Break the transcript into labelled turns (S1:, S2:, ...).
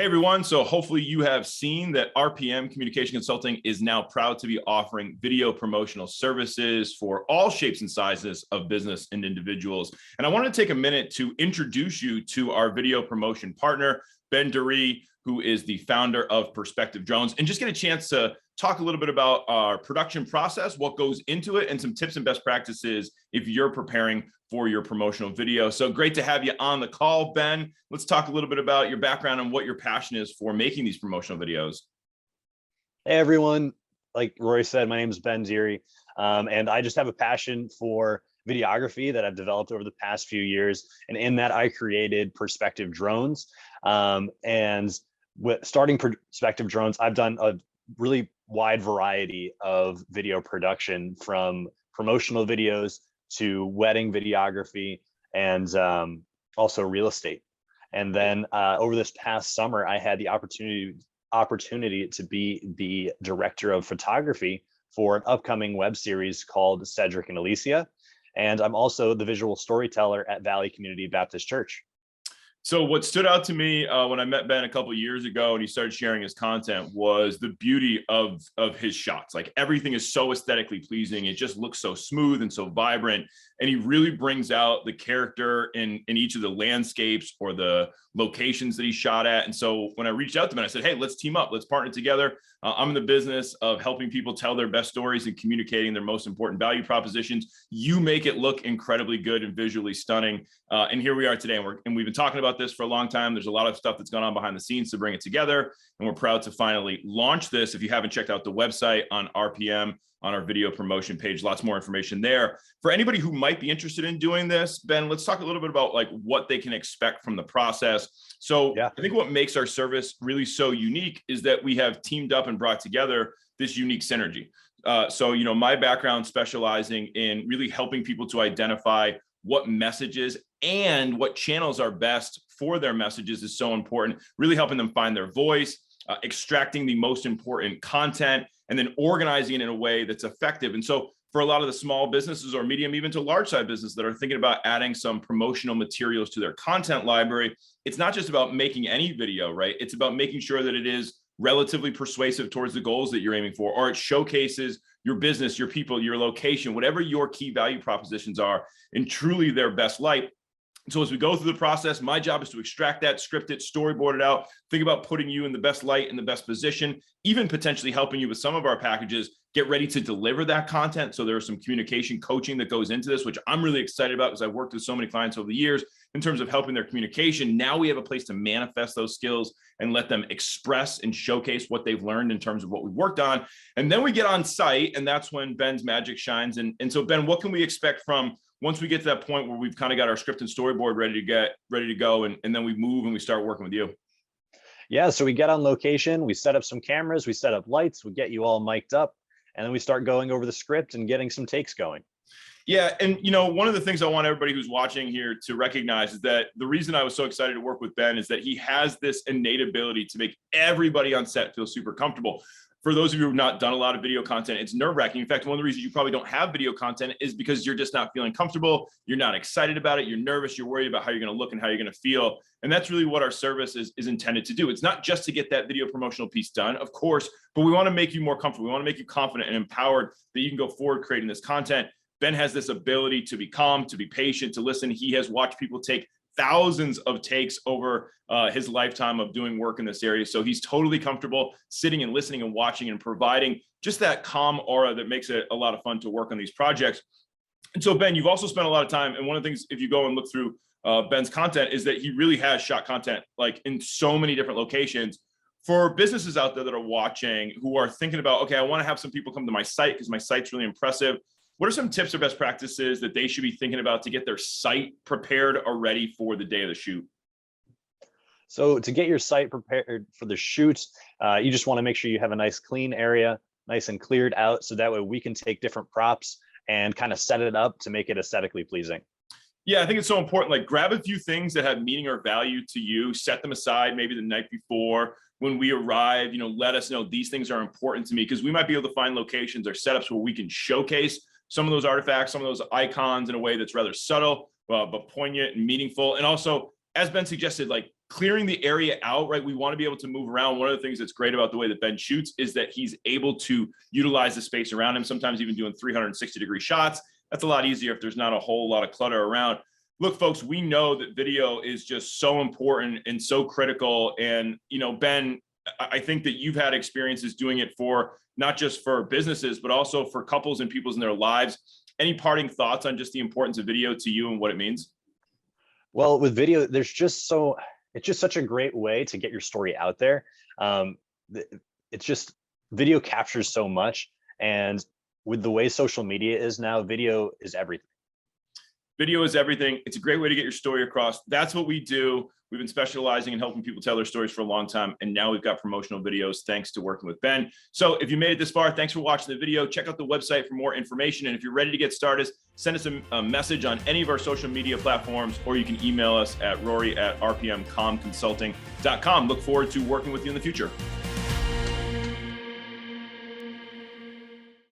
S1: Hey everyone, so hopefully you have seen that RPM Communication Consulting is now proud to be offering video promotional services for all shapes and sizes of business and individuals. And I want to take a minute to introduce you to our video promotion partner, Dery, who is the founder of Perspective Drones, and just get a chance to talk a little bit about our production process, what goes into it, and some tips and best practices if you're preparing for your promotional video. So great to have you on the call, Ben. Let's talk a little bit about your background and what your passion is for making these promotional videos.
S2: Hey everyone, like Roy said, my name is Dery, and I just have a passion for videography that I've developed over the past few years. And in that, I created Perspective Drones. And with starting Perspective Drones, I've done a really wide variety of video production, from promotional videos to wedding videography and also real estate. And then over this past summer, I had the opportunity to be the director of photography for an upcoming web series called Cedric and Alicia. And I'm also the visual storyteller at Valley Community Baptist Church.
S1: So what stood out to me when I met Ben a couple of years ago and he started sharing his content was the beauty of his shots. Like, everything is so aesthetically pleasing. It just looks so smooth and so vibrant. And he really brings out the character in each of the landscapes or the locations that he shot at. And so when I reached out to him, I said, hey, let's team up, let's partner together. I'm in the business of helping people tell their best stories and communicating their most important value propositions. You make it look incredibly good and visually stunning. And here we are today. And we've been talking about this for a long time. There's a lot of stuff that's gone on behind the scenes to bring it together. And we're proud to finally launch this. If you haven't checked out the website on RPM, on our video promotion page, lots more information there. For anybody who might be interested in doing this, Ben, let's talk a little bit about like what they can expect from the process. So yeah. I think what makes our service really so unique is that we have teamed up and brought together this unique synergy. So, my background specializing in really helping people to identify what messages and what channels are best for their messages is so important, really helping them find their voice, extracting the most important content, and then organizing it in a way that's effective. And so for a lot of the small businesses or medium, even to large size business that are thinking about adding some promotional materials to their content library, it's not just about making any video, right? It's about making sure that it is relatively persuasive towards the goals that you're aiming for, or it showcases your business, your people, your location, whatever your key value propositions are in truly their best light. So as we go through the process, my job is to extract that, script it, storyboard it out, think about putting you in the best light, in the best position, even potentially helping you with some of our packages, get ready to deliver that content. So there's some communication coaching that goes into this, which I'm really excited about because I've worked with so many clients over the years in terms of helping their communication. Now we have a place to manifest those skills and let them express and showcase what they've learned in terms of what we've worked on. And then we get on site, and that's when Ben's magic shines. And so Ben, what can we expect from once we get to that point where we've kind of got our script and storyboard ready to go, and then we move and we start working with you?
S2: Yeah, so we get on location, we set up some cameras, we set up lights, we get you all mic'd up, and then we start going over the script and getting some takes going.
S1: Yeah, and one of the things I want everybody who's watching here to recognize is that the reason I was so excited to work with Ben is that he has this innate ability to make everybody on set feel super comfortable. For those of you who have not done a lot of video content, it's nerve-wracking. In fact, one of the reasons you probably don't have video content is because you're just not feeling comfortable. You're not excited about it. You're nervous. You're worried about how you're going to look and how you're going to feel. And that's really what our service is intended to do. It's not just to get that video promotional piece done, of course, but we want to make you more comfortable. We want to make you confident and empowered that you can go forward creating this content. Ben has this ability to be calm, to be patient, to listen. He has watched people take thousands of takes over his lifetime of doing work in this area. So he's totally comfortable sitting and listening and watching and providing just that calm aura that makes it a lot of fun to work on these projects. And so Ben, you've also spent a lot of time, and one of the things, if you go and look through Ben's content, is that he really has shot content like in so many different locations. For businesses out there that are watching who are thinking about, okay, I want to have some people come to my site because my site's really impressive. What are some tips or best practices that they should be thinking about to get their site prepared or ready for the day of the shoot?
S2: So to get your site prepared for the shoot, you just want to make sure you have a nice clean area, nice and cleared out, so that way we can take different props and kind of set it up to make it aesthetically pleasing.
S1: Yeah, I think it's so important. Like, grab a few things that have meaning or value to you, set them aside maybe the night before. When we arrive, let us know these things are important to me, because we might be able to find locations or setups where we can showcase some of those artifacts, some of those icons in a way that's rather subtle, but poignant and meaningful. And also as Ben suggested, like clearing the area out, right? We want to be able to move around. One of the things that's great about the way that Ben shoots is that he's able to utilize the space around him, sometimes even doing 360-degree shots. That's a lot easier if there's not a whole lot of clutter around. Look, folks, we know that video is just so important and so critical. And, Ben, I think that you've had experiences doing it for not just for businesses, but also for couples and people's in their lives. Any parting thoughts on just the importance of video to you and what it means?
S2: Well, with video, it's just such a great way to get your story out there. It's just, video captures so much. And with the way social media is now, video is everything.
S1: Video is everything. It's a great way to get your story across. That's what we do. We've been specializing in helping people tell their stories for a long time. And now we've got promotional videos thanks to working with Ben. So if you made it this far, thanks for watching the video. Check out the website for more information. And if you're ready to get started, send us a message on any of our social media platforms, or you can email us at rory@rpmcomconsulting.com. Look forward to working with you in the future.